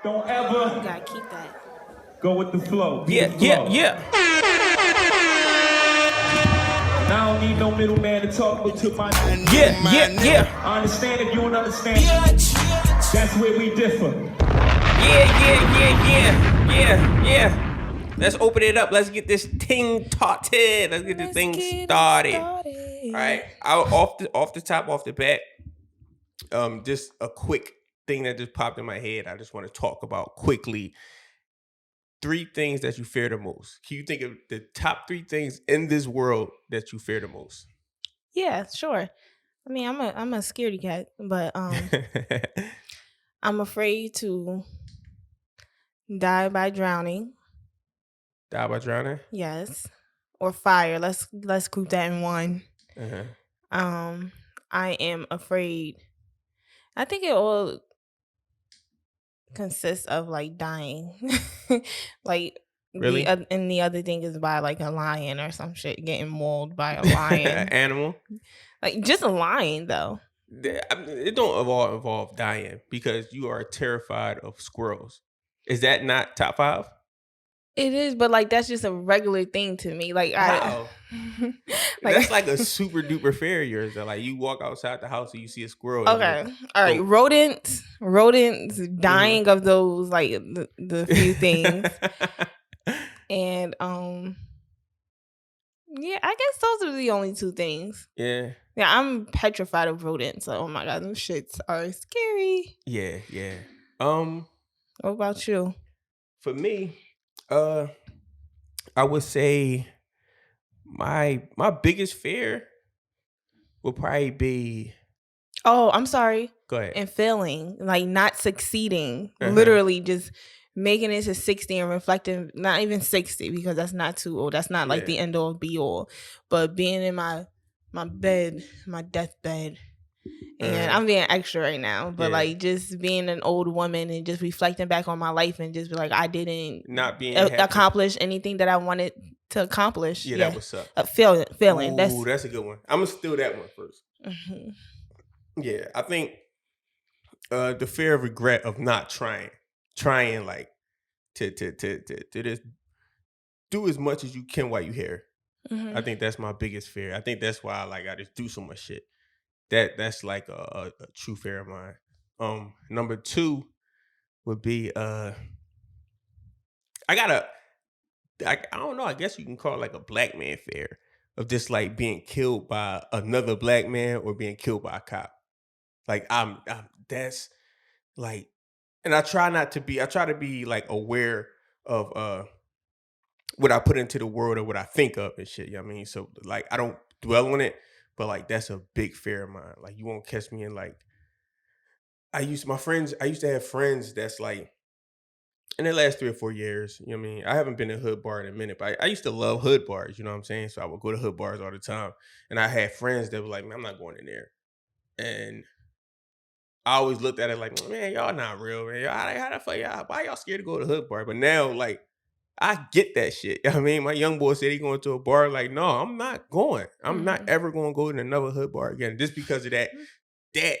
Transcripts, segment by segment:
Don't ever You gotta keep that. go with the flow. Be Yeah, the yeah, flow. yeah. And I don't need no middleman to talk to my Yeah, yeah, yeah. I understand if you don't understand. That's where we differ. Yeah. Let's open it up. Let's get this thing started. Let's get this thing started. All right. Off the bat, just a quick thing that just popped in my head. I just want to talk about quickly. 3 things that you fear the most. Can you think of the top 3 things in this world that you fear the most? Yeah, sure. I mean, I'm a scaredy cat, but I'm afraid to die by drowning. Die by drowning? Yes, or fire. Let's group that in one. Uh-huh. I am afraid. I think it all consists of like dying, like Really? and the other thing is by like a lion or some shit getting mauled by a lion. Animal? Like just a lion though. It don't involve dying because you are terrified of squirrels. Is that not top 5? It is, but like that's just a regular thing to me. Like Wow. like, That's like a super duper fear of yours. That like you walk outside the house and you see a squirrel. Okay, all right. Rodents dying of those like the few things, and yeah, I guess those are the only 2 things. Yeah. Yeah, I'm petrified of rodents. So, oh my god, those shits are scary. Yeah. What about you? For me, I would say my biggest fear would probably be. Oh, I'm sorry. Go ahead. And failing, like not succeeding, literally just making it to 60 and reflecting, not even 60 because that's not too old. That's not like the end all be all, but being in my bed, my deathbed. And I'm being extra right now, but like just being an old woman and just reflecting back on my life and just be like, I didn't not being accomplish anything that I wanted to accomplish. Yeah, that was up. Failing. Ooh, that's a good one. I'm gonna steal that one first. Mm-hmm. Yeah, I think the fear of regret of not trying like to just do as much as you can while you're here. Mm-hmm. I think that's my biggest fear. I think that's why I just do so much shit. That's like a true fear of mine. Number 2 would be I don't know. I guess you can call it like a black man fear of just like being killed by another black man or being killed by a cop. Like I'm that's like, and I try to be like aware of what I put into the world or what I think of and shit. You know what I mean? So like I don't dwell on it, but like that's a big fear of mine. Like you won't catch me in like I used to have friends that's like in the last 3 or 4 years, you know what I mean? I haven't been to hood bar in a minute, but I used to love hood bars, you know what I'm saying? So I would go to hood bars all the time. And I had friends that were like, man, I'm not going in there. And I always looked at it like, man, y'all not real, man. How the fuck y'all? Why y'all scared to go to the hood bar? But now, like, I get that shit. You know what I mean? My young boy said he going to a bar. Like, no, I'm not going. I'm not ever going to go to another hood bar again. Just because of that. That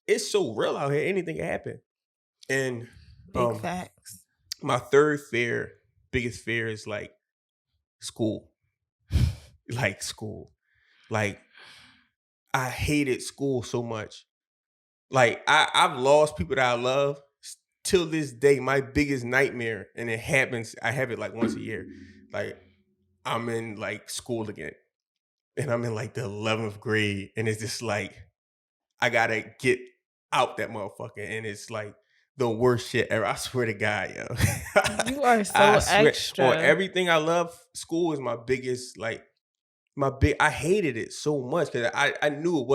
it's so real out here. Anything can happen. And big facts. My biggest fear is like school. Like school. Like I hated school so much. Like I've lost people that I love. Till this day, my biggest nightmare, and it happens, I have it like once a year. Like I'm in like school again. And I'm in like the 11th grade. And it's just like I gotta get out that motherfucker. And it's like the worst shit ever. I swear to God, yo. You are so extra. On everything I love, school is my biggest, like, I hated it so much because I knew I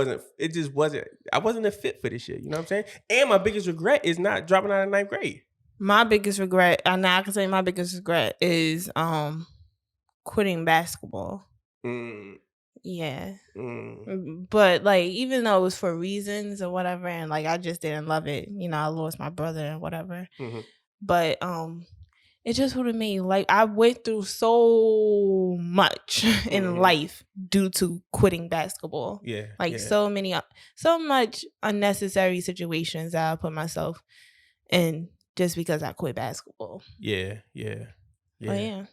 wasn't a fit for this shit. You know what I'm saying? And my biggest regret is not dropping out of 9th grade. My biggest regret, and I can say my biggest regret is quitting basketball. Yeah. But like, even though it was for reasons or whatever, and like I just didn't love it, you know, I lost my brother and whatever. But it just would have made like I went through so much in life due to quitting basketball. Yeah. Like so much unnecessary situations that I put myself in just because I quit basketball. Yeah. Oh yeah.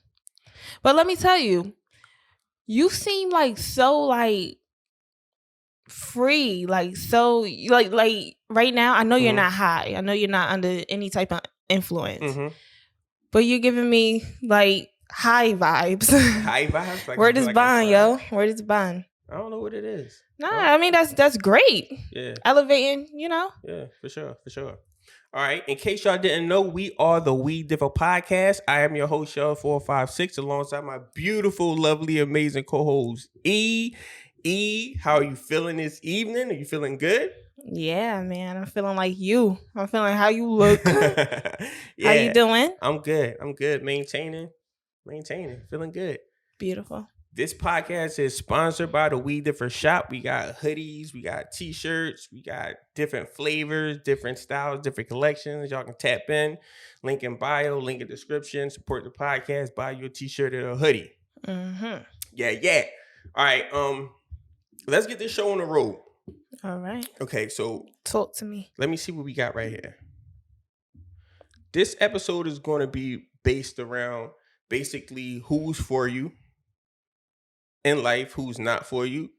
But let me tell you, you seem like so like free, like so like right now. I know you're not high. I know you're not under any type of influence. But you're giving me like high vibes. High vibes? Like word is bond, yo. Word is bond. I don't know what it is. Nah, I mean that's great. Yeah. Elevating, you know? Yeah, for sure. All right. In case y'all didn't know, we are the We Differ Podcast. I am your host, Shell 456, alongside my beautiful, lovely, amazing co-host, E. E, how are you feeling this evening? Are you feeling good? Yeah, man. I'm feeling like you. I'm feeling how you look. Yeah. How you doing? I'm good. Maintaining. Feeling good. Beautiful. This podcast is sponsored by the We Differ Shop. We got hoodies, we got t-shirts, we got different flavors, different styles, different collections. Y'all can tap in. Link in bio, link in description. Support the podcast. Buy you a t-shirt or a hoodie. Yeah. All right. Let's get this show on the road. All right. Okay, so talk to me. Let me see what we got right here. This episode is going to be based around basically who's for you in life, who's not for you,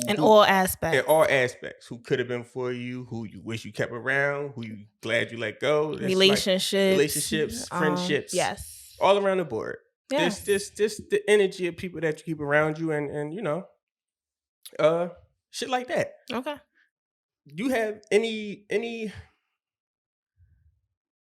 in all aspects, who could have been for you, who you wish you kept around, who you glad you let go. Relationships, friendships, yes, all around the board. Yes. This the energy of people that you keep around you, and you know, shit like that. Okay. You have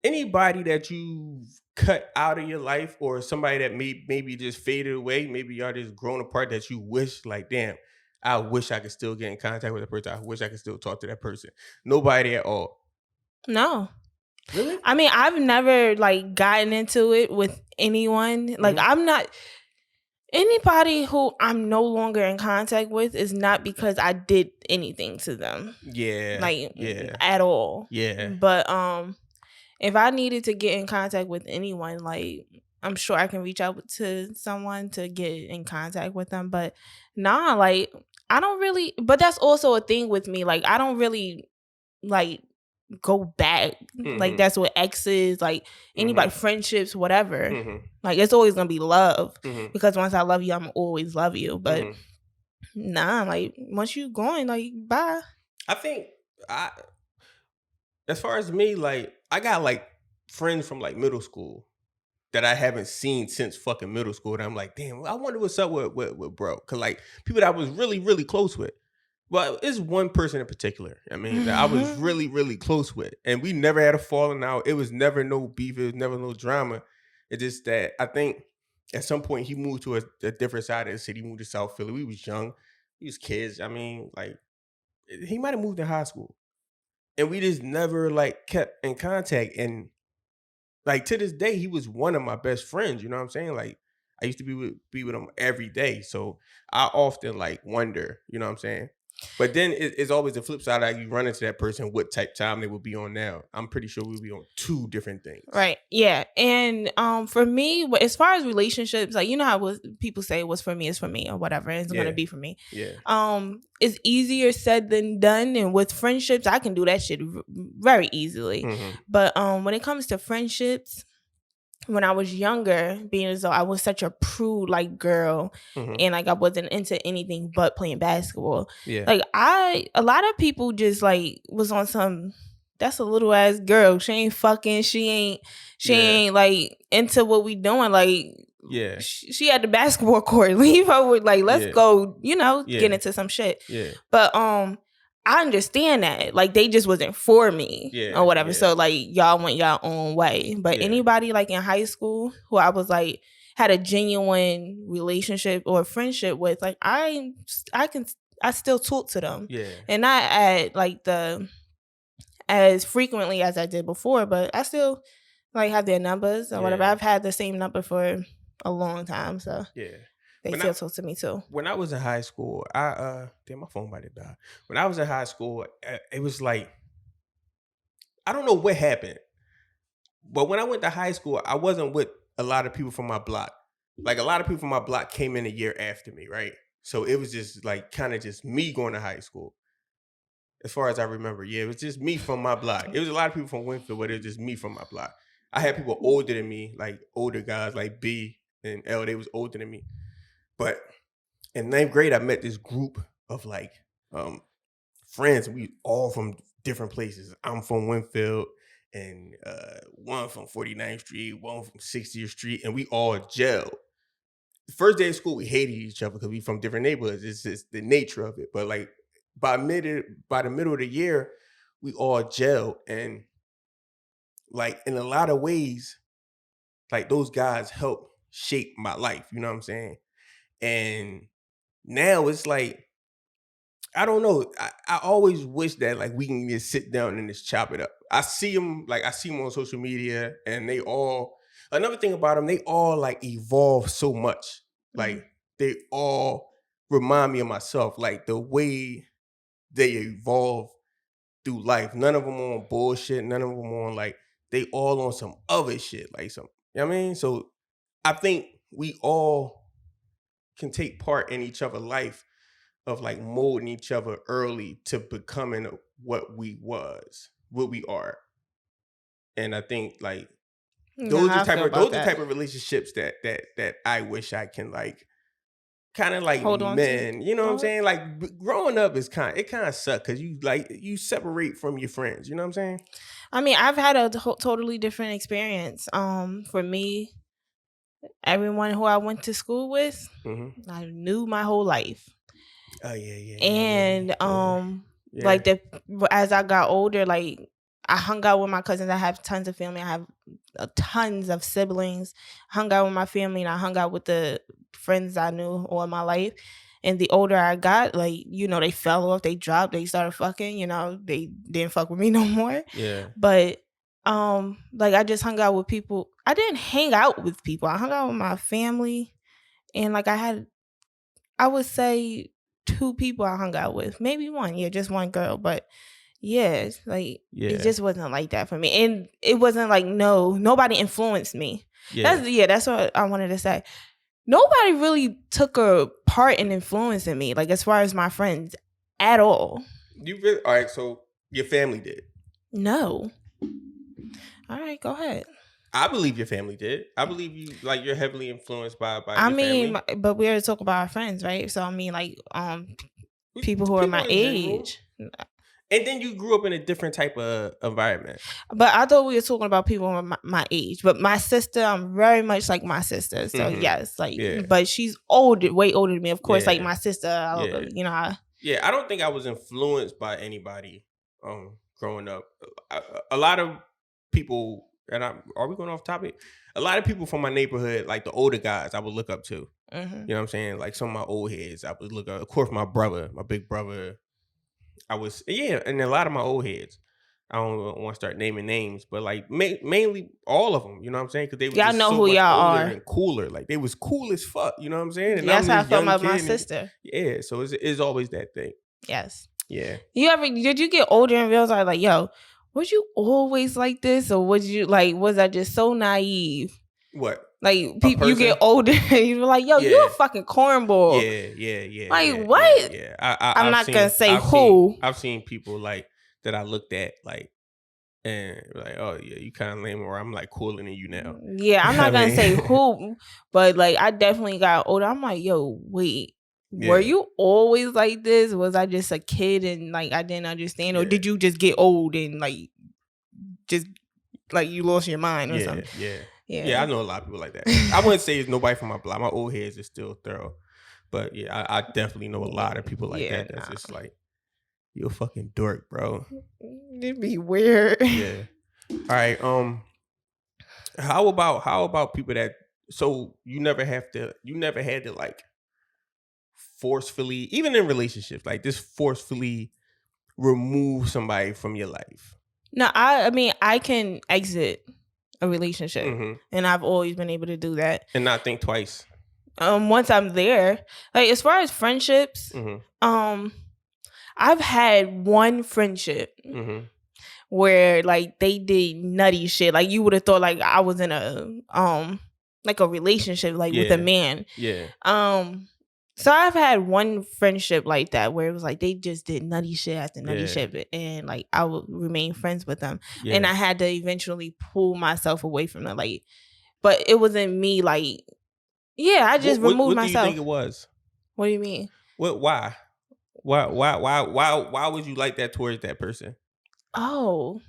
anybody that you've cut out of your life, or somebody that maybe just faded away, maybe y'all just grown apart, that you wish, like, damn, I wish I could still get in contact with that person. I wish I could still talk to that person. Nobody at all. No. Really? I mean, I've never like gotten into it with anyone. Like, I'm not. Anybody who I'm no longer in contact with is not because I did anything to them. Yeah. Like, at all. Yeah. But if I needed to get in contact with anyone, like, I'm sure I can reach out to someone to get in contact with them. But nah, like, I don't really. But that's also a thing with me. Like, I don't really like go back. Like, that's what exes, like, anybody, friendships, whatever. Like, it's always gonna be love, because once I love you, I'm always love you. But nah, like, once you going, like, bye. I think as far as me, like, I got like friends from like middle school that I haven't seen since fucking middle school, and I'm like, damn, I wonder what's up with bro, cause like people that I was really, really close with. Well, it's one person in particular, I mean, that I was really, really close with. And we never had a falling out. It was never no beef. It was never no drama. It's just that I think at some point he moved to a different side of the city. He moved to South Philly. We was young. We was kids. I mean, like, he might have moved in high school. And we just never, like, kept in contact. And, like, to this day, he was one of my best friends. You know what I'm saying? Like, I used to be with him every day. So I often, like, wonder, you know what I'm saying? But then it's always the flip side. Like, you run into that person, what type time they will be on now. I'm pretty sure we'll be on two different things. Right. Yeah. And for me, as far as relationships, like, you know how people say what's for me is for me, or whatever. It's going to be for me. Yeah. It's easier said than done. And with friendships, I can do that shit very easily. But when it comes to friendships, when I was younger, being as though I was such a prude, like, girl, and like I wasn't into anything but playing basketball. Yeah. Like, a lot of people just like was on some, that's a little ass girl. She ain't fucking. She ain't like into what we doing. Like, yeah, she at the basketball court. Leave her with, like, let's go, you know, get into some shit. Yeah. But I understand that. Like, they just wasn't for me or whatever. So, like, y'all went y'all own way. But anybody, like, in high school who I was, like, had a genuine relationship or friendship with, like, I still talk to them. Yeah. And not at, like, as frequently as I did before, but I still, like, have their numbers or whatever. I've had the same number for a long time. So, they still talk to me too. When I was in high school, damn, my phone might have died. When I was in high school, it was like, I don't know what happened, but when I went to high school, I wasn't with a lot of people from my block. Like, a lot of people from my block came in a year after me, right? So it was just like kind of just me going to high school. As far as I remember, yeah, it was just me from my block. It was a lot of people from Winfield, but it was just me from my block. I had people older than me, like older guys like B and L. They was older than me. But in 9th grade, I met this group of like friends. We all from different places. I'm from Winfield, and one from 49th Street, one from 60th Street, and we all gelled. The first day of school, we hated each other because we from different neighborhoods. It's just the nature of it. But like by the middle of the year, we all gelled, and like in a lot of ways, like those guys helped shape my life. You know what I'm saying? And now it's like, I don't know. I always wish that like we can just sit down and just chop it up. I see them on social media, and they all, another thing about them, they all like evolve so much. Like they all remind me of myself, like the way they evolve through life. None of them on bullshit. None of them on like, they all on some other shit. Like some, you know what I mean? So I think we all can take part in each other's life of like molding each other early to becoming what we are. And I think like those are the type of relationships that I wish I can like kind of like men, you know what I'm saying? Like growing up is kind of suck because you separate from your friends, you know what I'm saying? I mean, I've had a totally different experience. For me, everyone who I went to school with, I knew my whole life. Oh yeah. And like as I got older, like I hung out with my cousins. I have tons of family. I have tons of siblings. I hung out with my family, and I hung out with the friends I knew all my life. And the older I got, like, you know, they fell off, they dropped, they started fucking, you know, they didn't fuck with me no more. Yeah. But like I just hung out with people. I didn't hang out with people. I hung out with my family, and like I would say 2 people I hung out with, maybe one, just one girl, but it just wasn't like that for me, and it wasn't like nobody influenced me. That's what I wanted to say. Nobody really took a part in influencing me, like as far as my friends, at all. All right? So your family did? No. All right, go ahead. I believe your family did. I believe you're heavily influenced by your family. But we already talk about our friends, right? So I mean, like people who are my age. And then you grew up in a different type of environment. But I thought we were talking about people my age. But my sister, I'm very much like my sister. So yes, but she's way older than me. Of course, like my sister, you know. I don't think I was influenced by anybody growing up. A lot of people, and are we going off topic? A lot of people from my neighborhood, like the older guys, I would look up to. You know what I'm saying? Like some of my old heads, I would look up. Of course, my big brother. And a lot of my old heads. I don't want to start naming names, but like mainly all of them. You know what I'm saying? Because they were just know so who much y'all older are and cooler. Like they was cool as fuck. You know what I'm saying? And that's how I felt about my sister. So it's always that thing. Yes. Yeah. Did you get older and realize like, yo, was you always like this, or was I just so naive? What? Like people, you get older, and you're like, yo, you're a fucking cornball. Yeah. Like what? Yeah. I'm not gonna say who. I've seen people like that I looked at like, and like, oh yeah, you kind of lame, or I'm like cooler than you now. Yeah, I'm not gonna say who, but like I definitely got older. I'm like, yo, wait. Were you always like this? Was I just a kid and like I didn't understand, or did you just get old and like just like you lost your mind or something? Yeah, I know a lot of people like that. I wouldn't say it's nobody from my block. My old heads is still thorough, but yeah, I definitely know a lot of people like that. That's just like, you a fucking dork, bro. It'd be weird. Yeah. All right. How about people that? So you never had to like forcefully, even in relationships, like just forcefully remove somebody from your life? No, I mean I can exit a relationship, and I've always been able to do that and not think twice. Once I'm there, like as far as friendships, I've had one friendship where like they did nutty shit. Like you would have thought like I was in a like a relationship like with a man. Yeah. So I've had one friendship like that where it was like they just did nutty shit after nutty shit, and like I would remain friends with them, and I had to eventually pull myself away from them. Like, but it wasn't me. Like, yeah, I just removed myself. What do you think it was? What do you mean? Why would you like that towards that person? Oh,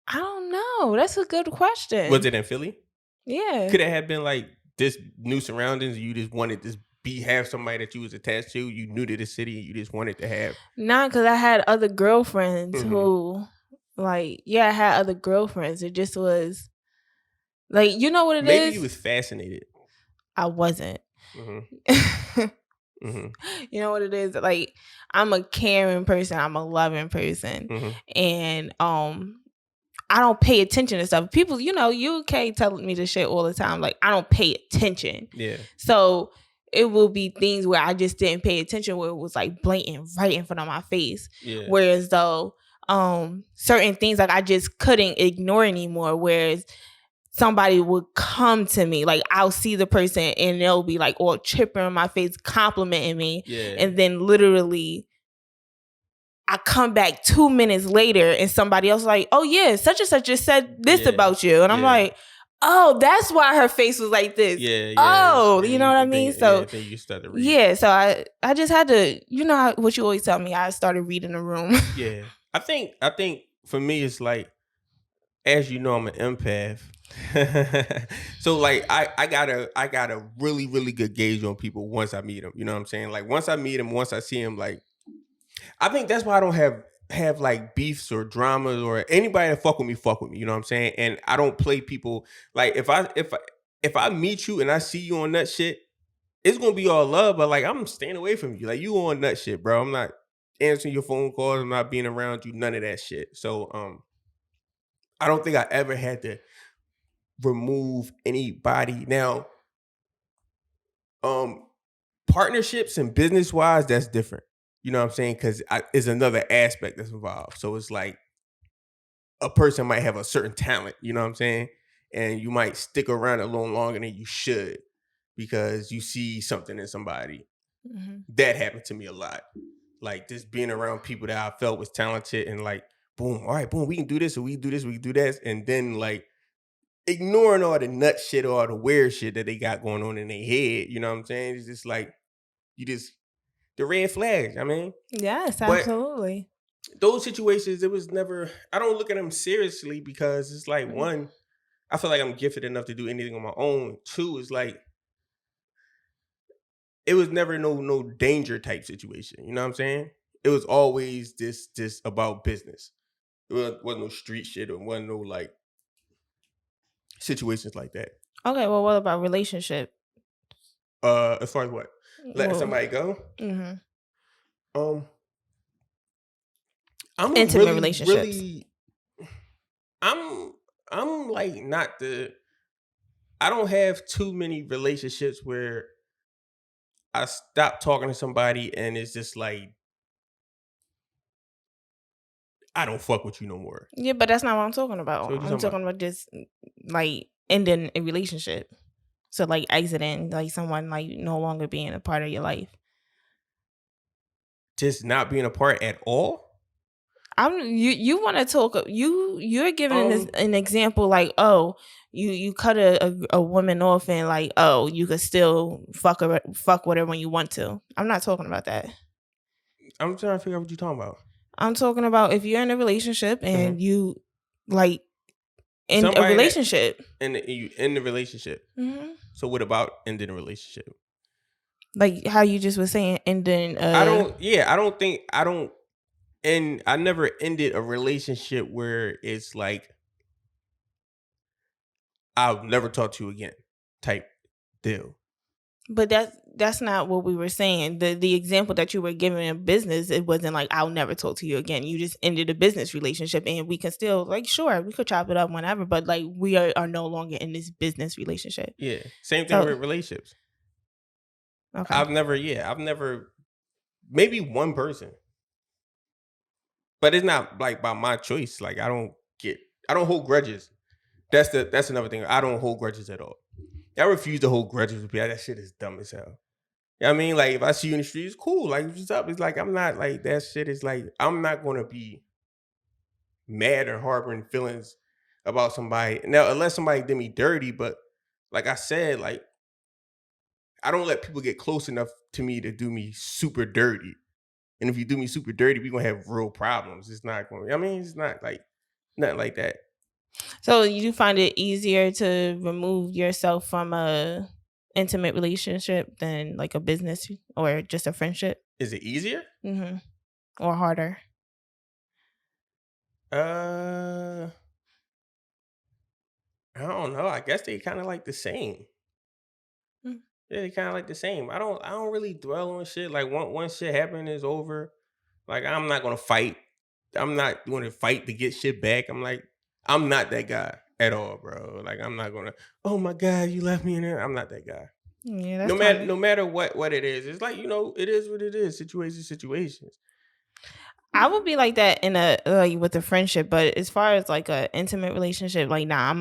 I don't know. That's a good question. Was it in Philly? Yeah. Could it have been like this new surroundings? You just wanted to have somebody that you was attached to. You knew to the city, and you just wanted to have. Nah, because I had other girlfriends who, like, I had other girlfriends. It just was, like, you know what it is? Maybe you was fascinated. I wasn't. You know what it is? Like, I'm a caring person. I'm a loving person, and I don't pay attention to stuff. People, you can't tell me this shit all the time. Like, I don't pay attention. Yeah. So it will be things where I just didn't pay attention, where it was like blatant right in front of my face. Yeah. Whereas though, certain things like I just couldn't ignore anymore. Whereas somebody would come to me, like I'll see the person and they'll be like all chipping in my face, complimenting me. Yeah. And then literally I come back 2 minutes later and somebody else like, oh yeah, such and such just said this about you. And I'm like, oh, that's why her face was like this. Yeah. Oh, you know what I mean? So then you started reading. So I just had to, what you always tell me, I started reading the room. Yeah. I think for me it's like, as you know, I'm an empath. So like I got a really, really good gauge on people once I meet them. You know what I'm saying? Like once I meet them, once I see them, like I think that's why I don't have like beefs or dramas or anybody that fuck with me. You know what I'm saying? And I don't play people. Like if I meet you and I see you on that shit, it's gonna be all love, but like I'm staying away from you. Like you on that shit, bro. I'm not answering your phone calls. I'm not being around you. None of that shit. So I don't think I ever had to remove anybody. Now, partnerships and business wise, that's different. You know what I'm saying? Because it's another aspect that's involved. So it's like a person might have a certain talent, you know what I'm saying? And you might stick around a little longer than you should because you see something in somebody. That happened to me a lot. Like just being around people that I felt was talented and like, boom, all right, boom, we can do this or we can do this, we can do that. And then like ignoring all the nut shit or all the weird shit that they got going on in their head. You know what I'm saying? It's just like, the red flags, I mean. Yes, absolutely. But those situations, it was never, I don't look at them seriously because it's like, one, I feel like I'm gifted enough to do anything on my own. Two, it's like, it was never no danger type situation. You know what I'm saying? It was always this about business. It wasn't no street shit or wasn't no like situations like that. Okay, well, what about relationship? As far as what? Letting somebody go? I'm intimate relationships. I'm like not I don't have too many relationships where I stop talking to somebody and it's just like I don't fuck with you no more. Yeah, but that's not what I'm talking about. So I'm talking about just like ending a relationship. So like exiting, like someone like no longer being a part of your life. Just not being a part at all? You want to talk? You're giving an example like, oh, you cut a woman off and like, oh, you could still fuck with her when you want to. I'm not talking about that. I'm trying to figure out what you're talking about. I'm talking about if you're in a relationship and you like in a relationship, and you in the relationship. So what about ending a relationship? Like how you just was saying, ending. I never ended a relationship where it's like I'll never talk to you again type deal. But that's not what we were saying. The example that you were giving in business, it wasn't like I'll never talk to you again. You just ended a business relationship, and we can still like sure we could chop it up whenever, but like we are no longer in this business relationship. Yeah, same thing with relationships. Okay, I've never maybe one person. But it's not like by my choice. Like I don't hold grudges. That's another thing. I don't hold grudges at all. I refuse to hold grudges with people. That shit is dumb as hell. I mean, like if I see you in the street, it's cool. Like what's up? It's like I'm not like that shit is like I'm not gonna be mad or harboring feelings about somebody. Now, unless somebody did me dirty, but like I said, like I don't let people get close enough to me to do me super dirty. And if you do me super dirty, we're gonna have real problems. It's not going. I mean, it's not like nothing like that. So you find it easier to remove yourself from a intimate relationship than like a business or just a friendship? Is it easier? Mm-hmm. Or harder? I don't know. I guess they kind of like the same. Mm. Yeah, they kind of like the same. I don't really dwell on shit. Like once shit happen, it's over. Like I'm not gonna fight. I'm not going to fight to get shit back. I'm not that guy at all, bro. Like I'm not gonna. Oh my god, you left me in there. I'm not that guy. Yeah, that's No matter what it is, it's like it is what it is. Situations. I would be like that in a with a friendship, but as far as like a intimate relationship, like nah, You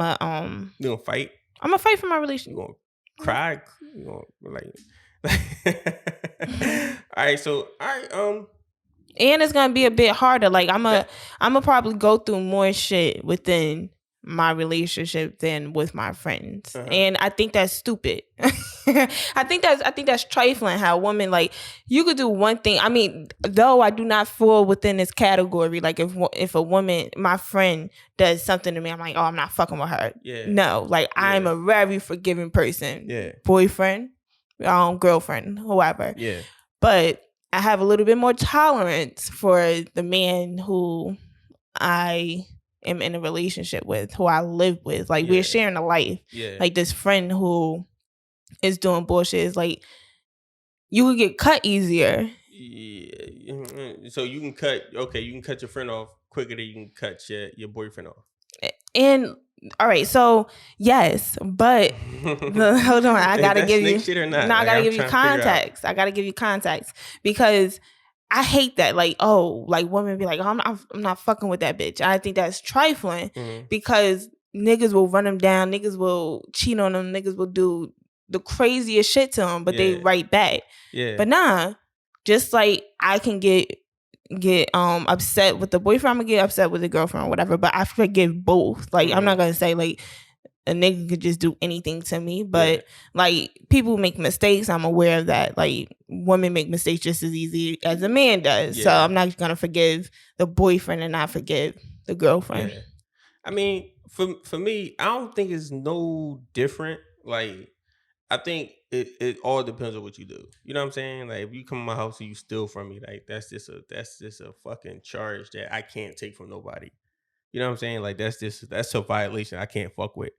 gonna fight? I'm gonna fight for my relationship. You gonna cry? You gonna all right. So and it's gonna be a bit harder. Like I'm gonna probably go through more shit within my relationship than with my friends, and I think that's stupid. I think that's trifling. How a woman, like, you could do one thing. I mean, though I do not fall within this category. Like if a woman, my friend, does something to me, I'm like, oh, I'm not fucking with her. Yeah. No, like I'm a very forgiving person. Yeah. Boyfriend, girlfriend, whoever. Yeah. But I have a little bit more tolerance for the man who I am in a relationship with, who I live with. Like we're sharing a life. Yeah. Like this friend who is doing bullshit is like, you would get cut easier. Yeah. So you can cut your friend off quicker than you can cut your boyfriend off. And all right, so yes, but hold on, I gotta give you shit or not? No, I like, gotta give you context. I gotta give you context because I hate that. Like, oh, like women be like, oh, I'm not fucking with that bitch. I think that's trifling because niggas will run them down, niggas will cheat on them, niggas will do the craziest shit to them, but they write back. Yeah. But nah, just like I can get upset with the boyfriend, I'm gonna get upset with the girlfriend or whatever, but I forgive both. Like I'm not gonna say like a nigga could just do anything to me, but like people make mistakes. I'm aware of that. Like women make mistakes just as easy as a man does. So I'm not gonna forgive the boyfriend and not forgive the girlfriend. Yeah. I mean, for me, I don't think it's no different. Like I think it all depends on what you do. You know what I'm saying? Like if you come to my house and you steal from me, like that's just a fucking charge that I can't take from nobody. You know what I'm saying? Like that's a violation I can't fuck with.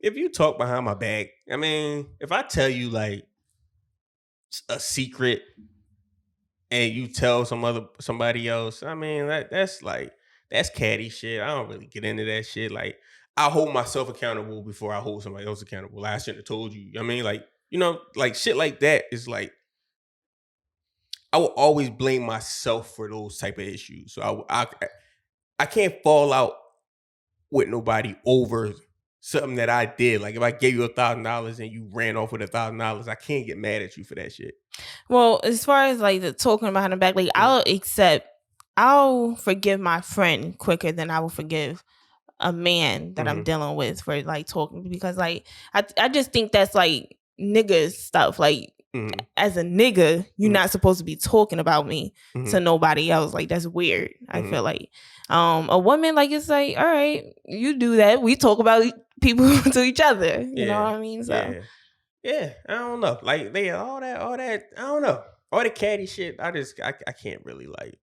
If you talk behind my back, I mean, if I tell you like a secret and you tell somebody else, I mean that's catty shit. I don't really get into that shit. Like I hold myself accountable before I hold somebody else accountable. Like, I shouldn't have told you. I mean, like, like shit like that is like, I will always blame myself for those type of issues. So I can't fall out with nobody over something that I did. Like if I gave you $1,000 and you ran off with $1,000, I can't get mad at you for that shit. Well, as far as like the talking behind the back, like I'll forgive my friend quicker than I will forgive a man that I'm dealing with for like talking, because like I just think that's like nigga stuff. Like as a nigga, you're not supposed to be talking about me to nobody else. Like that's weird. I feel like a woman, like, it's like, all right, you do that. We talk about people to each other. You know what I mean? So yeah, I don't know. Like they all that. I don't know. All the catty shit. I can't really like.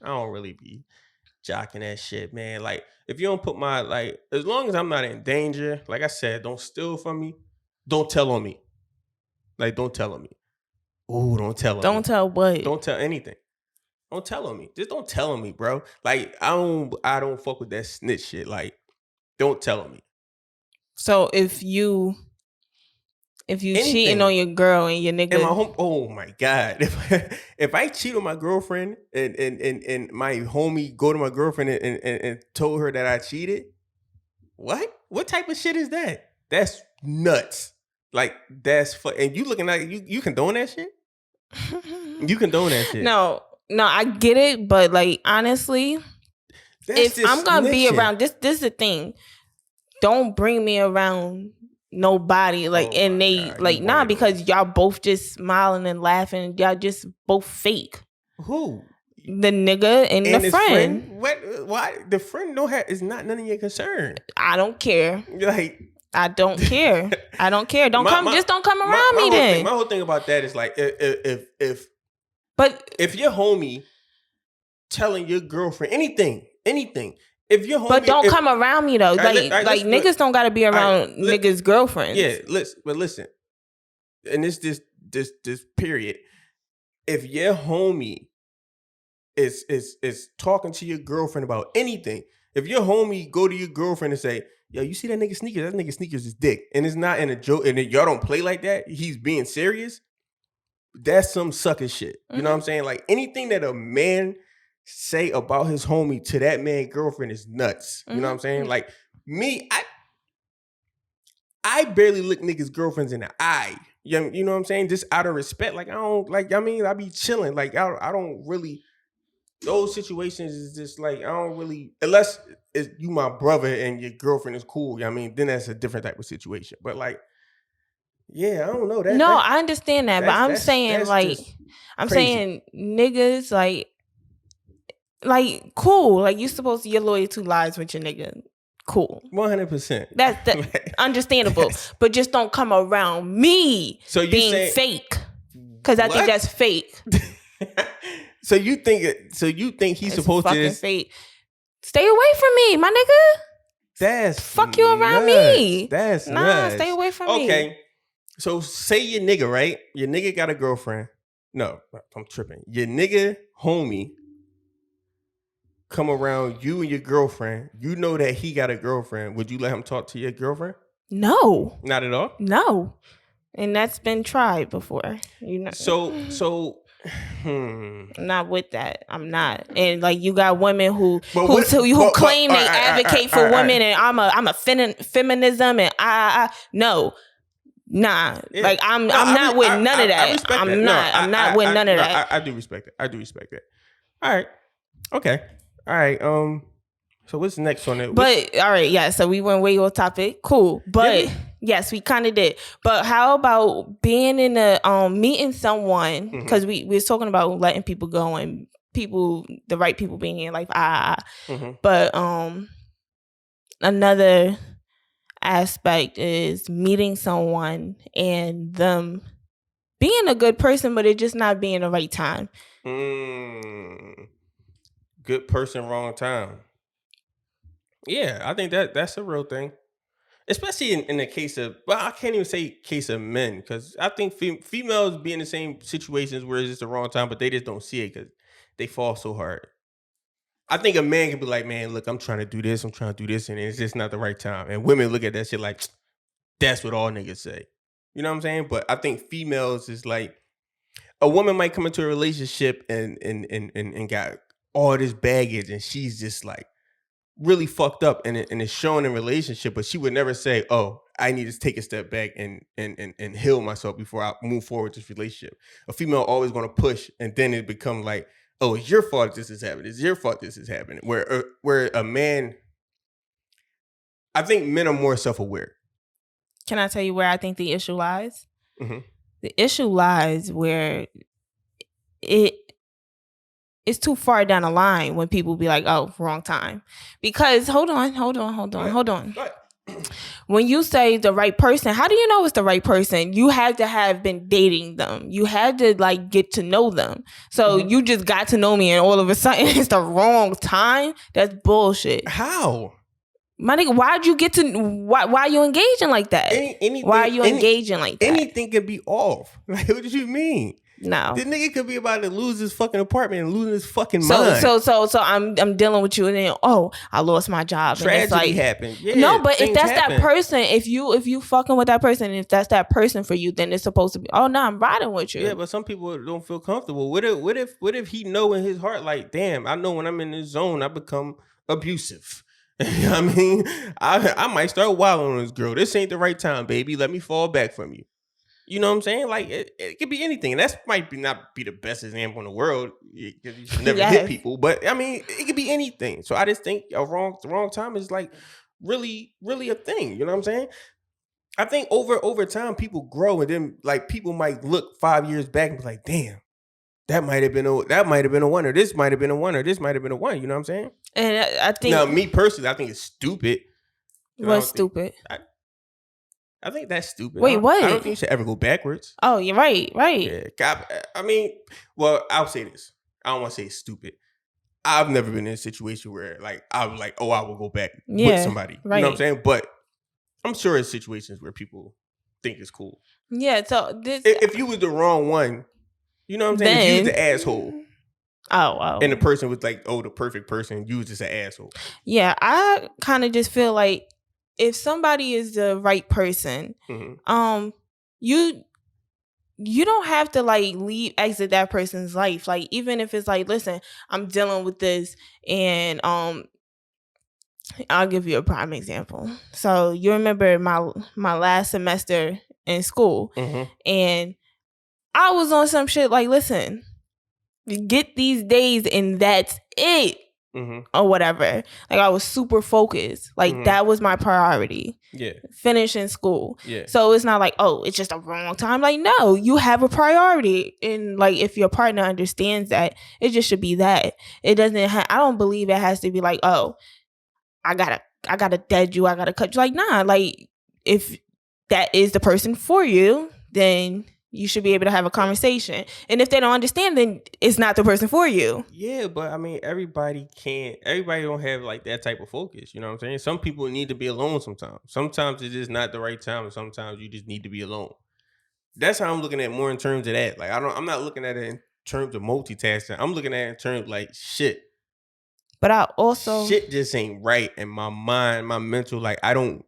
I don't really be jocking that shit, man. Like if you don't put my, like, as long as I'm not in danger, like I said, don't steal from me. Don't tell on me. Like don't tell on me. Ooh, don't tell on me. Don't tell what? Don't tell anything. Don't tell on me. Just don't tell on me, bro. Like I don't fuck with that snitch shit. Like don't tell on me. So if you cheating on your girl and your nigga, and oh my god, if I cheat on my girlfriend and my homie go to my girlfriend and told her that I cheated, what type of shit is that? That's nuts. Like that's and you looking like you condone that shit? You condone that shit? No, I get it, but like honestly, if I'm gonna be around this is the thing. Don't bring me around nobody like and they like nah because y'all both just smiling and laughing. Y'all just both fake. Who? The nigga and the friend. What? Why? The friend is not none of your concern. I don't care. Like I don't care. I don't care. Don't come around me then. My whole thing about that is like if your homie telling your girlfriend anything, if your homie, but don't come around me though. Like niggas don't gotta be around niggas' girlfriends. Yeah, listen. And this period. If your homie is talking to your girlfriend about anything, if your homie go to your girlfriend and say, yo, you see that nigga sneakers? That nigga sneakers is dick. And it's not in a joke, and y'all don't play like that. He's being serious. That's some sucker shit. You know what I'm saying? Like anything that a man say about his homie to that man girlfriend is nuts. You know what I'm saying? Like me, I barely look niggas' girlfriends in the eye. You know what I'm saying? Just out of respect. Like I don't like. I mean, I be chilling. Like I don't really. Those situations is just like I don't really unless it's you my brother and your girlfriend is cool. I mean, then that's a different type of situation. But like, yeah, I don't know that. No, I understand that, but I'm saying like I'm saying niggas like cool. Like you supposed to your loyal 2 lives with your nigga. Cool. 100%. That's understandable. But just don't come around me being fake. Because I think that's fake. So you think he's supposed to fucking fake. Stay away from me, my nigga. That's fuck you around me. That's nuts. Stay away from me. Okay. So say your nigga, right? Your nigga got a girlfriend. No, I'm tripping. Your nigga homie come around you and your girlfriend. You know that he got a girlfriend. Would you let him talk to your girlfriend? No. Not at all? No. And that's been tried before. You know. So not with that. I'm not. And like you got women who claim they advocate for women and I'm a feminism and no. Nah. Yeah. Like I'm not with none of that. I'm not with none of that. I do respect it. All right. Okay. All right. So what's next on it? But all right, yeah. So we went way off topic. Cool. But yes, we kind of did. But how about being in a meeting someone? Because we was talking about letting people go and the right people being in life. But another aspect is meeting someone and them being a good person, but it just not being the right time. Good person, wrong time. Yeah, I think that's a real thing. Especially in the case of, well, I can't even say case of men, because I think females be in the same situations where it's just the wrong time, but they just don't see it because they fall so hard. I think a man can be like, man, look, I'm trying to do this, and it's just not the right time. And women look at that shit like, that's what all niggas say. You know what I'm saying? But I think females is like, a woman might come into a relationship and got all this baggage, and she's just like, really fucked up and it's showing in relationship, but she would never say, oh, I need to take a step back and heal myself before I move forward with this relationship. A female always going to push, and then it become like, oh, it's your fault this is happening. It's your fault this is happening. Where a man, I think men are more self-aware. Can I tell you where I think the issue lies? The issue lies where it's too far down the line when people be like, oh, wrong time. Because hold on. When you say the right person, how do you know it's the right person? You had to have been dating them. You had to like get to know them. So you just got to know me and all of a sudden it's the wrong time? That's bullshit. How? My nigga, why'd you get to, why are you engaging like that? Why are you engaging like that? Anything could be off. Like, what did you mean? No. The nigga could be about to lose his fucking apartment and losing his fucking mind. So I'm dealing with you and then I lost my job. Tragedy happened. Yeah, no, but if that's that person, if you fucking with that person, if that's that person for you, then it's supposed to be, oh no, I'm riding with you. Yeah, but some people don't feel comfortable. What if he know in his heart, like, damn, I know when I'm in this zone, I become abusive. I mean, I might start wilding on this girl. This ain't the right time, baby. Let me fall back from you. You know what I'm saying? Like it could be anything, and that might not be the best example in the world because you should never hit people. But I mean, it could be anything. So I just think the wrong time is like really, really a thing. You know what I'm saying? I think over time people grow, and then like people might look 5 years back and be like, damn. That might have been a one, or this might have been a one, or this might have been a one. You know what I'm saying? And I think now, me personally, I think it's stupid. What's stupid? I think that's stupid. Wait, what? I don't think you should ever go backwards. Oh, you're right. Yeah, I mean, well, I'll say this. I don't want to say it's stupid. I've never been in a situation where like I was like, oh, I will go back with somebody. Right. You know what I'm saying? But I'm sure it's situations where people think it's cool. Yeah. So if you was the wrong one. You know what I'm saying? If you was the asshole. Oh. And the person was like, oh, the perfect person, you was just an asshole. Yeah, I kind of just feel like if somebody is the right person, you don't have to like exit that person's life. Like even if it's like, listen, I'm dealing with this, and I'll give you a prime example. So you remember my last semester in school, and I was on some shit like, listen, get these days and that's it. Or whatever. Like I was super focused. Like that was my priority. Yeah. Finishing school. Yeah. So it's not like, oh, it's just a wrong time. Like, no, you have a priority. And like if your partner understands that, it just should be that. It doesn't I don't believe it has to be like, oh, I gotta dead you, I gotta cut you. Like, nah, like if that is the person for you, then you should be able to have a conversation. And if they don't understand, then it's not the person for you. Yeah, but I mean, everybody don't have like that type of focus. You know what I'm saying? Some people need to be alone sometimes. Sometimes it's just not the right time, and sometimes you just need to be alone. That's how I'm looking at more in terms of that. Like I'm not looking at it in terms of multitasking. I'm looking at it in terms of like shit. But I also shit just ain't right in my mind, my mental. Like I don't.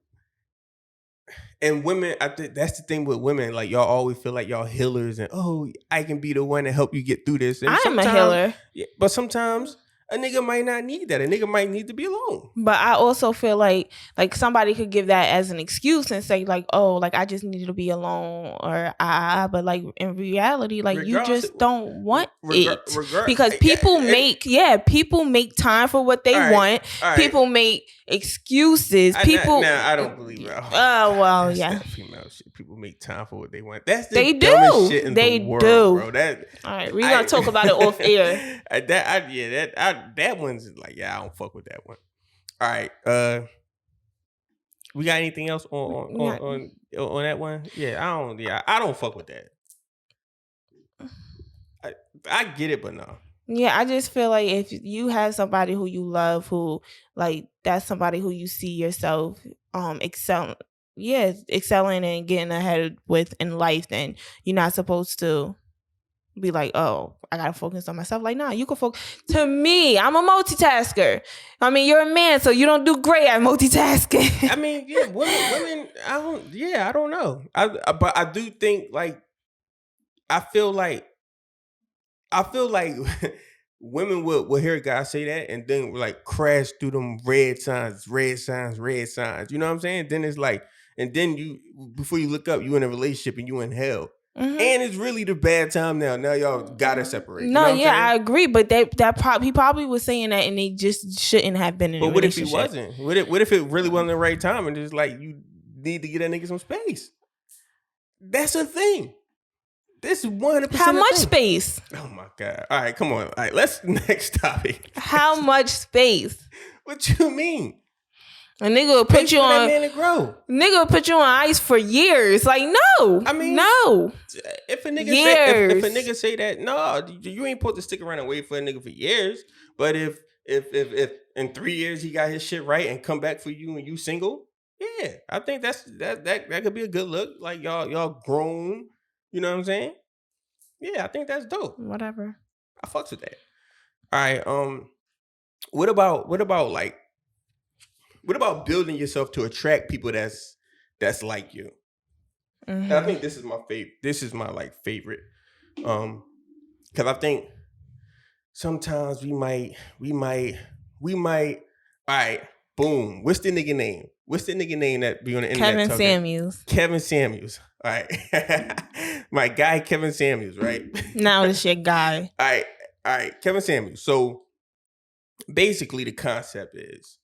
And women, I think that's the thing with women. Like y'all always feel like y'all healers, and oh, I can be the one to help you get through this. And I am a healer, but sometimes a nigga might not need that. A nigga might need to be alone. But I also feel like somebody could give that as an excuse and say like, oh, like I just needed to be alone, or but like in reality, like you just don't want it because people make time for what they want. People make excuses. I don't believe it. Oh well, yeah. Female shit. People make time for what they want. That's the dumbest shit in the world, bro. All right, we're gonna talk about it off air. That one's like, I don't fuck with that one. All right, we got anything else on that one? I don't fuck with that. I get it, but no. Yeah, I just feel like if you have somebody who you love, who like that's somebody who you see yourself excelling and getting ahead with in life, then you're not supposed to be like, oh, I gotta focus on myself. Like, nah, you can focus. To me, I'm a multitasker. I mean, you're a man, so you don't do great at multitasking. I mean, yeah, women. I don't know. But I do think like, I feel like women will hear a guy say that and then like crash through them red signs. You know what I'm saying? Then it's like, and then you, before you look up, you in a relationship and you in hell. And it's really the bad time now. Now y'all gotta separate. No, you know I agree, but he probably was saying that, and they just shouldn't have been in. But what if he wasn't? What if it really wasn't the right time, and just like you need to get that nigga some space? That's a thing. This is 100%. How much space? Oh my god! All right, come on. All right, let's next topic. How much space? What you mean? A nigga will put you on. That man to grow. Nigga will put you on ice for years. Like no, I mean no. If a nigga say that, no, you ain't supposed to stick around and wait for a nigga for years. But if in 3 years he got his shit right and come back for you and you single, yeah, I think that could be a good look. Like y'all grown. You know what I'm saying? Yeah, I think that's dope. Whatever. I fucks with that. All right. What about building yourself to attract people that's like you? And I think this is my favorite. This is my like favorite. Because I think sometimes we might. All right. Boom. What's the nigga name? What's the nigga name that be on the internet? Kevin Samuels. Kevin Samuels. All right. My guy, Kevin Samuels, right? Now it's your guy. All right. Kevin Samuels. So basically the concept is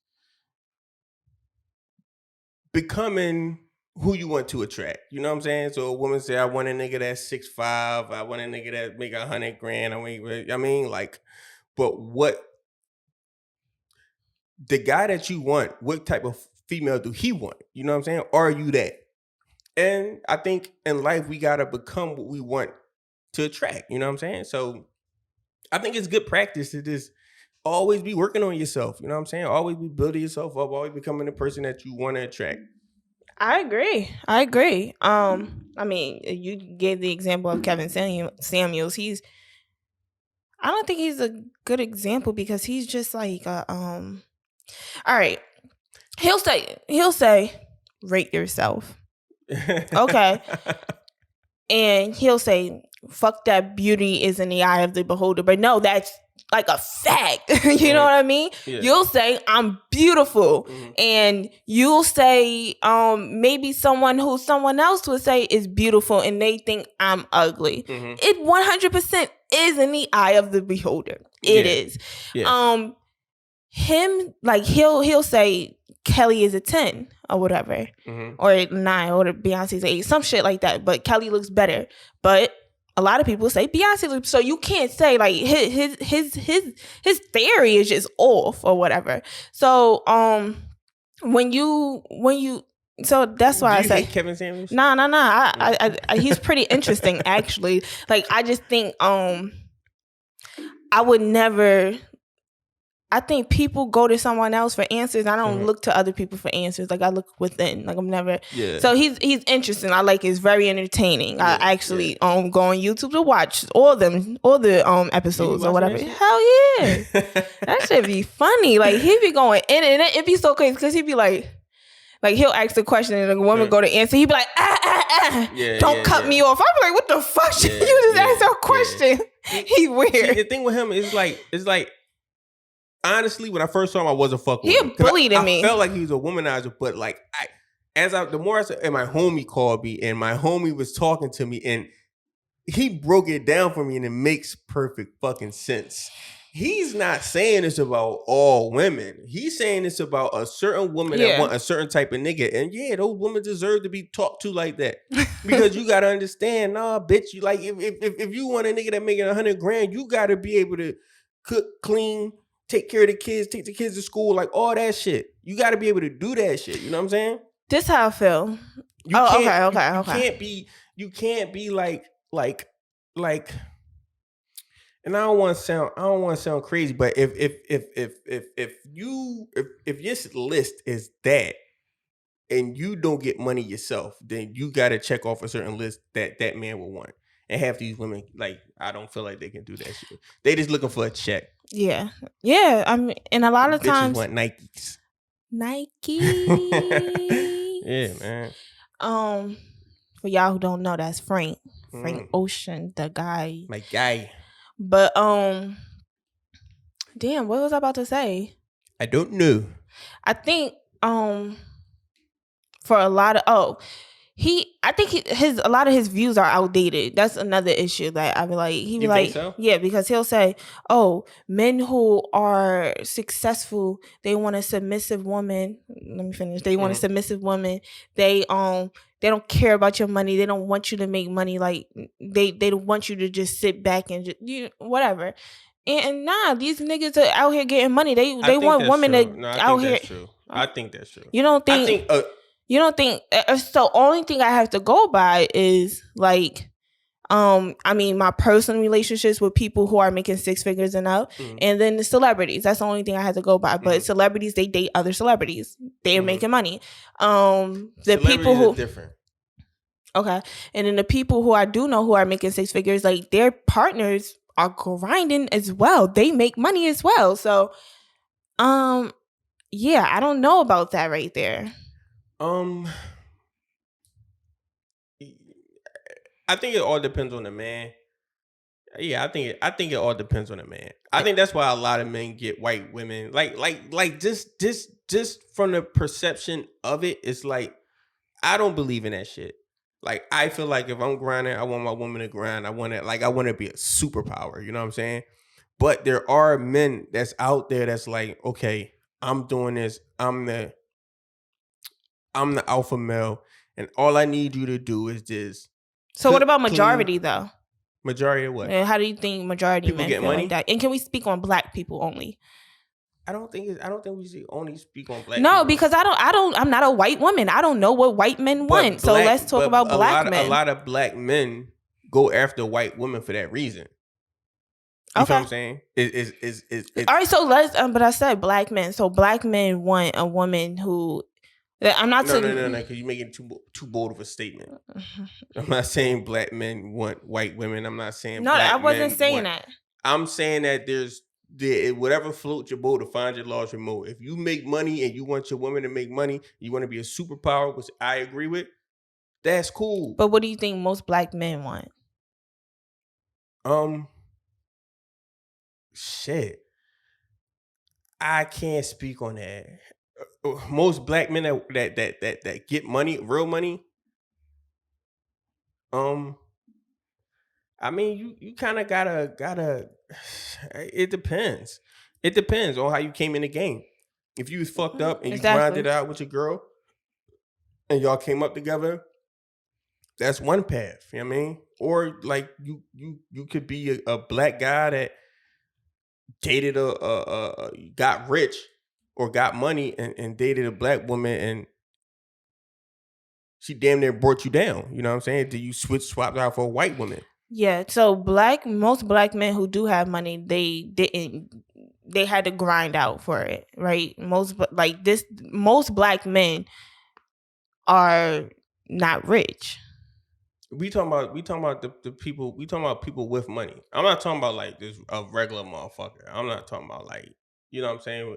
becoming who you want to attract. You know what I'm saying? So a woman say, I want a nigga that's 6'5". I want a nigga that make $100,000. But what the guy that you want, what type of female do he want? You know what I'm saying? Are you that? And I think in life, we got to become what we want to attract. You know what I'm saying? So I think it's good practice to just always be working on yourself. You know what I'm saying? Always be building yourself up, always becoming the person that you want to attract. I agree. I mean, you gave the example of Kevin Samuels. I don't think he's a good example because he's just like, all right. He'll say, rate yourself. Okay. And he'll say, fuck that, beauty is in the eye of the beholder. But no, that's like a fact. You know what I mean? Yeah. You'll say, I'm beautiful. Mm-hmm. And you'll say, maybe someone who someone else would say is beautiful and they think I'm ugly. Mm-hmm. It 100% is in the eye of the beholder. It is. Yeah. Him, like, he'll say Kelly is a 10 or whatever, mm-hmm. or a 9, or Beyonce's 8, some shit like that. But Kelly looks better. But a lot of people say Beyonce looks, so you can't say like his theory is just off or whatever. So when you so that's why I say Kevin Samuels. Nah. I he's pretty interesting actually. Like I just think I would never. I think people go to someone else for answers. I don't look to other people for answers. Like I look within. Like I'm never. Yeah. So he's interesting. I like. It's very entertaining. Yeah, I actually go on YouTube to watch all the episodes or whatever. Hell yeah, that should be funny. Like he'd be going in and it'd be so crazy because he'd be like he'll ask the question and the woman go to answer. He'd be like don't cut me off. I'm like, what the fuck? You just asked a question. He weird. See, the thing with him is like. Honestly, when I first saw him, I wasn't fucking with him. He bullied me. I felt like he was a womanizer, but like the more I said, and my homie called me, and my homie was talking to me, and he broke it down for me, and it makes perfect fucking sense. He's not saying this about all women. He's saying this about a certain woman that want a certain type of nigga, and those women deserve to be talked to like that because you gotta understand, nah, bitch, you like if you want a nigga that making $100,000, you gotta be able to cook, clean. Take care of the kids, take the kids to school, like all that shit. You got to be able to do that shit. You know what I'm saying? This how I feel. Okay. You can't be like, and I don't want to sound crazy, but if your list is that, and you don't get money yourself, then you got to check off a certain list that man will want. And half these women, like, I don't feel like they can do that shit. They just looking for a check. Yeah. I mean, and a lot of times, want Nikes. Yeah, man. For y'all who don't know, that's Frank Ocean, the guy. My guy. But damn, what was I about to say? I don't know. I think for a lot of a lot of his views are outdated. That's another issue that I be like. He be like, so? Yeah, because he'll say, "Oh, men who are successful, they want a submissive woman." Let me finish. They want a submissive woman. They don't care about your money. They don't want you to make money. Like they don't want you to just sit back and just whatever. And nah, these niggas are out here getting money. They want women out here. True. I think that's true. You don't think? You don't think so? Only thing I have to go by is like, I mean, my personal relationships with people who are making 6 figures and up, and then the celebrities. That's the only thing I have to go by. But celebrities, they date other celebrities. They are making money. The people who different. Okay, and then the people who I do know who are making 6 figures, like their partners are grinding as well. They make money as well. So, yeah, I don't know about that right there. I think it all depends on the man. Yeah, I think it all depends on the man. I think that's why a lot of men get white women. Like just just from the perception of it, it's like I don't believe in that shit. Like I feel like if I'm grinding, I want my woman to grind. I want to be a superpower. You know what I'm saying? But there are men that's out there that's like, okay, I'm doing this. I'm the alpha male, and all I need you to do is this. So what about majority though? Majority of what? And how do you think majority People men get feel money? like that? And can we speak on black people only? I don't think we should only speak on black. No, people. because I'm not a white woman. I don't know what white men want. So let's talk about black men. A lot of black men go after white women for that reason. You feel what I'm saying? All right, so let's. But I said black men. So black men want a woman who. I'm not. No, because you're making too bold of a statement. I'm not saying black men want white women. I'm not saying. No, I wasn't saying that. I'm saying that there's whatever floats your boat to find your laws remote. If you make money and you want your woman to make money, you want to be a superpower, which I agree with. That's cool. But what do you think most black men want? Shit. I can't speak on that. Most black men that get money, real money. I mean, you kind of gotta. It depends. It depends on how you came in the game. If you was fucked up and you grinded out with your girl, and y'all came up together, that's one path. You know what I mean? Or like you could be a black guy that dated got rich or got money and dated a black woman and she damn near brought you down. You know what I'm saying? Do you swap out for a white woman? Yeah. So most black men who do have money, they had to grind out for it, right? Most black men are not rich. We talking about the people. We talking about people with money. I'm not talking about like this a regular motherfucker. I'm not talking about like, you know what I'm saying.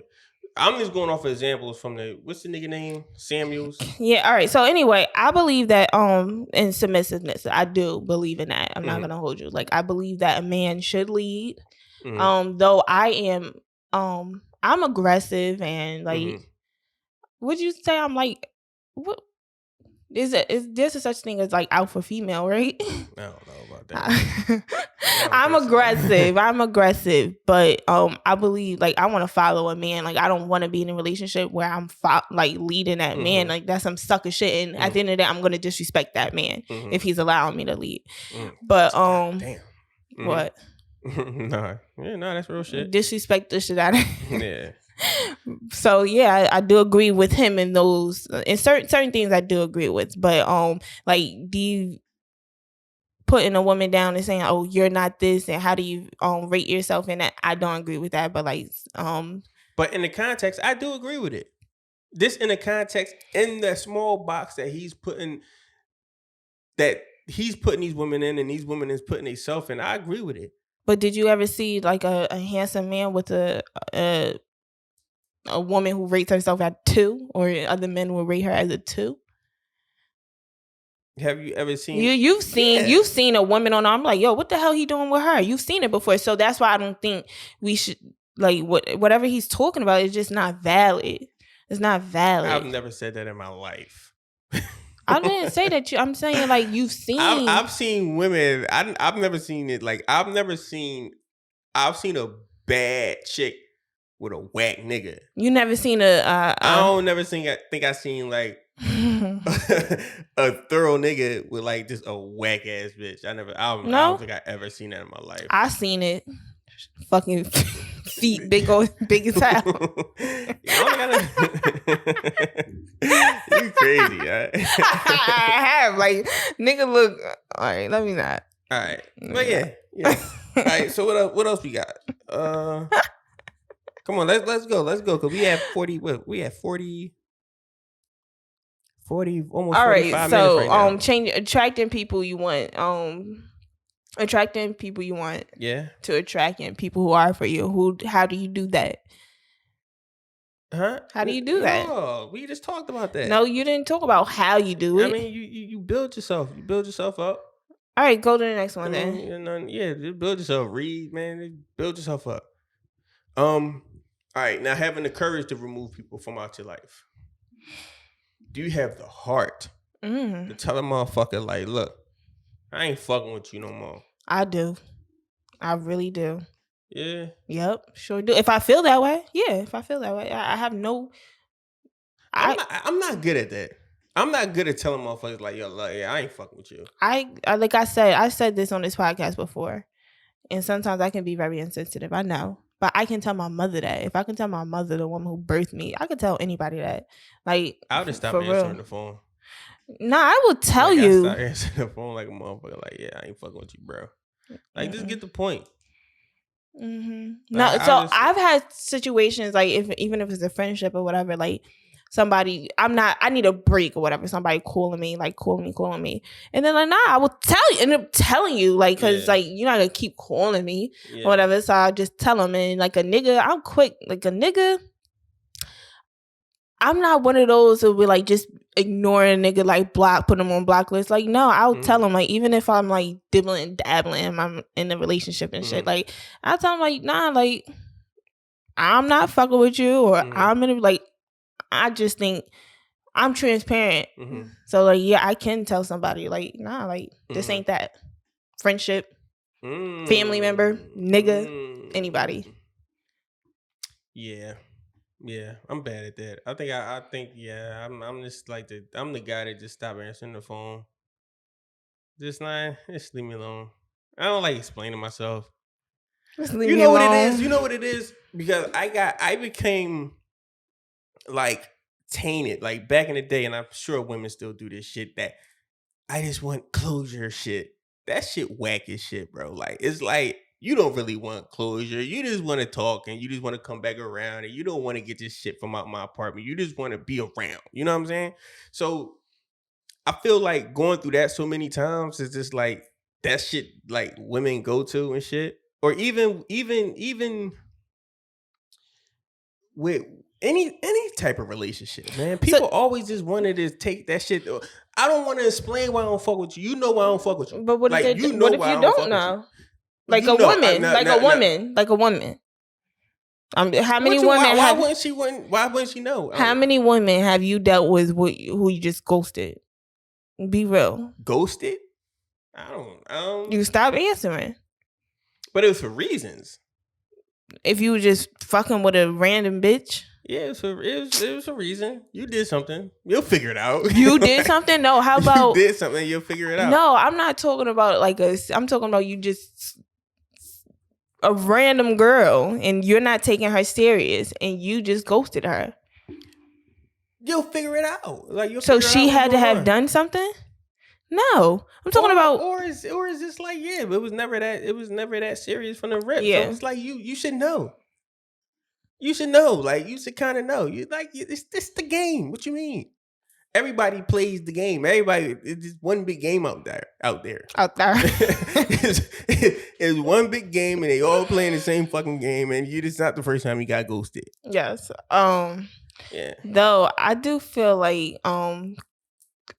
I'm just going off examples from what's the nigga name? Samuels. Yeah. All right. So anyway, I believe that in submissiveness, I do believe in that. I'm not gonna hold you. Like I believe that a man should lead. Though I am I'm aggressive and like, would you say I'm like what? Is there's a such thing as like alpha female, right? I don't know about that. I'm aggressive, but I believe like I want to follow a man. Like I don't want to be in a relationship where I'm like leading that man. Like that's some sucker shit. And at the end of the day, I'm gonna disrespect that man if he's allowing me to lead. But damn. What? No, that's real shit. Disrespect the shit out of him. Yeah. So yeah, I do agree with him in those in certain things I do agree with, but like putting a woman down and saying, oh, you're not this, and how do you rate yourself in that? I don't agree with that, but like but in the context, I do agree with it. This in the context, in the small box that he's putting these women in, and these women is putting themselves in. I agree with it. But did you ever see like a handsome man with a woman who rates herself at 2, or other men will rate her as a 2? Have you ever seen? You've seen a woman on. I'm like, yo, what the hell he doing with her? You've seen it before, so that's why I don't think we should like whatever he's talking about is just not valid. It's not valid. I've never said that in my life. I didn't say that. I'm saying like you've seen. I've seen women. I've never seen it. Like I've seen a bad chick with a whack nigga. You never seen a? I don't never seen. I think I seen like a thorough nigga with like just a whack ass bitch. I don't think I ever seen that in my life. I seen it. Fucking feet big as hell. You crazy, right? I have like nigga look. All right, let me not. All right, but yeah. All right, so what else we got? Come on, let's go, cause we have 40. What we have 40, almost. All right, 45 so minutes right now. attracting people you want. Attracting people you want. Yeah. To attracting people who are for you. How do you do that? Huh? How do you do that? No, we just talked about that. No, you didn't talk about how you do it. I mean, you build yourself. You build yourself up. All right, go to the next one then. Yeah, just build yourself. Read, man. Build yourself up. All right, now having the courage to remove people from out your life. Do you have the heart to tell a motherfucker, like, look, I ain't fucking with you no more? I do. I really do. Yeah. Yep, sure do. If I feel that way, I have no. I'm not good at that. I'm not good at telling motherfuckers like, yo, like, yeah, I ain't fucking with you. Like I said this on this podcast before, and sometimes I can be very insensitive. I know, but I can tell my mother that. If I can tell my mother, the woman who birthed me, I can tell anybody that. Like, I'll just stop answering the phone. Nah, I will tell you. I stop answering the phone like a motherfucker. Like, yeah, I ain't fucking with you, bro. Like, just get the point. Mm-hmm. No, I've had situations like even if it's a friendship or whatever, like somebody I need a break or whatever, somebody calling me, and then like, nah, I will end up telling you, like, because like you're not gonna keep calling me or whatever, so I'll just tell them. And like a nigga, I'm quick. Like a nigga, I'm not one of those who will like just ignore a nigga, like put them on block list. Like, no, I'll tell them, like, even if I'm like dibbling, dabbling, I'm in a relationship and shit, like, I'll tell them, like, nah, like, I'm not fucking with you, or I'm in a, like, I just think I'm transparent. So, like, yeah, I can tell somebody, like, nah, like, this ain't that. Friendship, family member, nigga, anybody. Yeah, I'm bad at that. I think I'm just like I'm the guy that just stop answering the phone. Just leave me alone. I don't like explaining myself. Just leave me alone. What it is? You know what it is? Because I became like tainted, like back in the day, and I'm sure women still do this shit, that I just want closure shit. That shit whack as shit, bro. Like, it's like, you don't really want closure. You just want to talk, and you just want to come back around, and you don't want to get this shit from out my apartment. You just want to be around. You know what I'm saying? So I feel like going through that so many times is just like that shit, like women go to and shit. Or even with any type of relationship, man. People always just wanted to take that shit. I don't want to explain why I don't fuck with you. You know why I don't fuck with you. But what like, if you know, what if why you I don't know? Like a woman. How many women? Why wouldn't she know? How many women have you dealt with who you just ghosted? Be real. Ghosted? I don't. You stop answering. But it was for reasons. If you were just fucking with a random bitch. Yeah, it was a reason. You did something. You'll figure it out. You did something? No, how about... You did something, you'll figure it out. No, I'm not talking about I'm talking about you just... a random girl, and you're not taking her serious, and you just ghosted her. You'll figure it out. Like, so she had to have done something? No, I'm talking about... Or is this like, yeah, but it was never that serious from the rip. Yeah. So it's like, you should know. You should know. Like, you should kind of know. You like, it's the game. What you mean? Everybody plays the game. It's just one big game out there. It's one big game, and they all playing the same fucking game, and it's not the first time you got ghosted. Yes. Yeah. Though I do feel like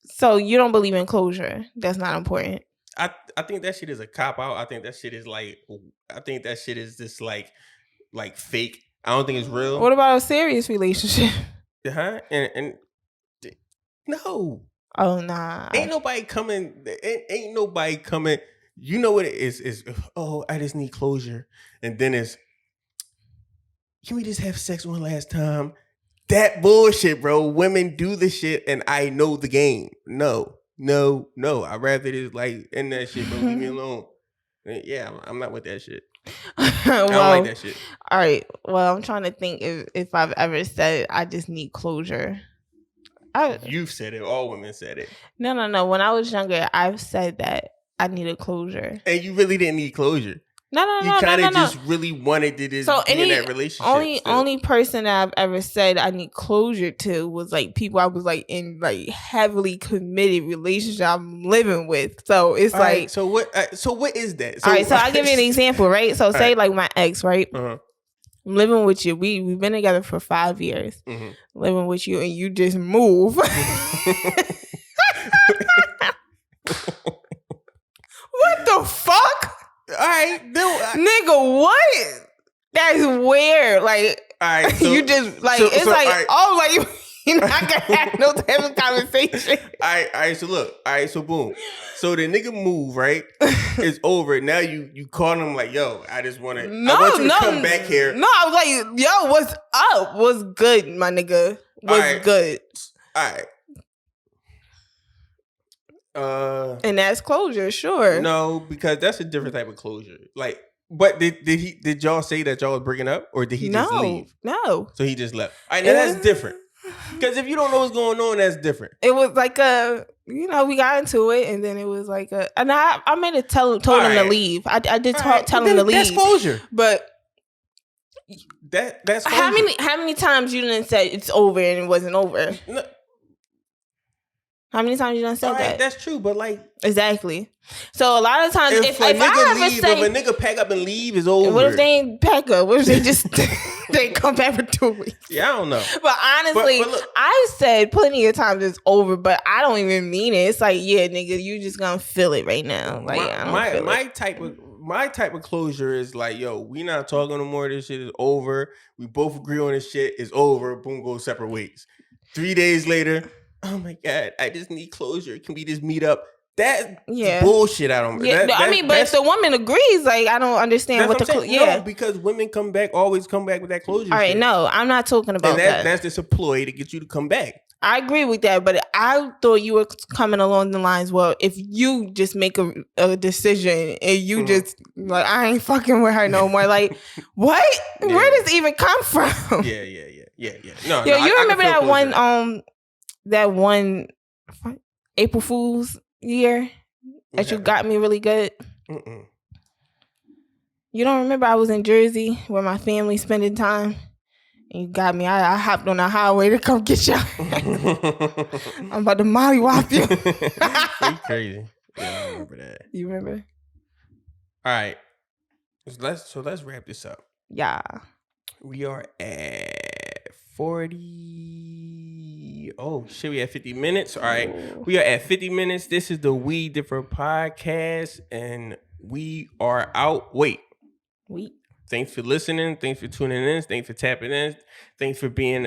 so you don't believe in closure. That's not important. I think that shit is a cop out. I think that shit is just like fake. I don't think it's real. What about a serious relationship? And no. Oh, nah. Ain't nobody coming. You know what it is? Oh, I just need closure. And then it's, can we just have sex one last time? That bullshit, bro. Women do the shit, and I know the game. No. I'd rather just like end that shit, bro. Leave me alone. Yeah, I'm not with that shit. I don't like that shit. All right. Well, I'm trying to think if I've ever said I just need closure. You've said it. All women said it. No. When I was younger, I've said that I needed closure. And you really didn't need closure. No. You kind of just really wanted to just be in that relationship. Only person that I've ever said I need closure to was like people I was like in like heavily committed relationship I'm living with. So it's like, right, so what is that? All right, so I'll give you an example, right? So say like my ex, right? Uh-huh. I'm living with you. We've been together for 5 years. Mm-hmm. Living with you, and you just move. What the fuck? All right, nigga, what? That's weird. Like, All right, so, you just like it's like right. Oh, like you're not gonna have no type of conversation. All right. So look. All right. So boom. So the nigga move right. It's over. Now you call him like, yo, I just want to. I want you to come back here. No, I was like, yo, what's up? What's good, my nigga? What's good? All right. And that's closure, sure. No, because that's a different type of closure. Like, but did y'all say that y'all was breaking up, or did he just leave? No. So he just left. All right, now that's different. Because if you don't know what's going on, that's different. It was like we got into it, and then it was like and I made it told him to leave. I did tell him to leave. That's closure. But that's closure. How many times you didn't say it's over and it wasn't over? No. How many times you done said that? That's true, but like exactly. So a lot of times, if a nigga pack up and leave, is over. What if they ain't pack up? What if they just they come back for 2 weeks? Yeah, I don't know. But honestly, but look, I said plenty of times it's over, but I don't even mean it. It's like, yeah, nigga, you just gonna feel it right now. Like my type of closure is like, yo, we not talking no more. This shit is over. We both agree on this shit. It's over. Boom, go separate ways. 3 days later. Oh my God, I just need closure. Can we just meet up? That's bullshit. I don't. Yeah, but if the woman agrees, like I don't understand what the no, because women always come back with that closure. All right, no, I'm not talking about that. That's just a ploy to get you to come back. I agree with that, but I thought you were coming along the lines. Well, if you just make a decision and you just like, I ain't fucking with her no more. Like, what? Yeah. Where does it even come from? Yeah. No, you remember that one April Fool's year that you got me really good? Mm-mm. You don't remember I was in Jersey where my family spending time and you got me. I hopped on the highway to come get you. I'm about to mollywop you. You crazy. Yeah, I remember that. You remember? All right. So let's wrap this up. Yeah. We are at 40. Oh shit, we at 50 minutes. All right. We are at 50 minutes. This is the We Different Podcast, and we are out. Wait. Thanks for listening. Thanks for tuning in. Thanks for tapping in. Thanks for being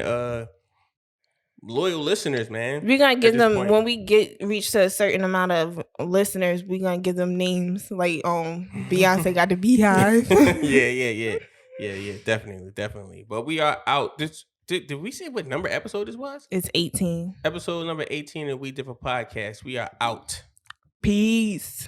loyal listeners, man. We're gonna give them when we reach to a certain amount of listeners, we're gonna give them names like Beyonce got the Beehive. Yeah, definitely. But we are out. Did we say what number episode this was? It's 18. Episode number 18 of We Different Podcast. We are out. Peace.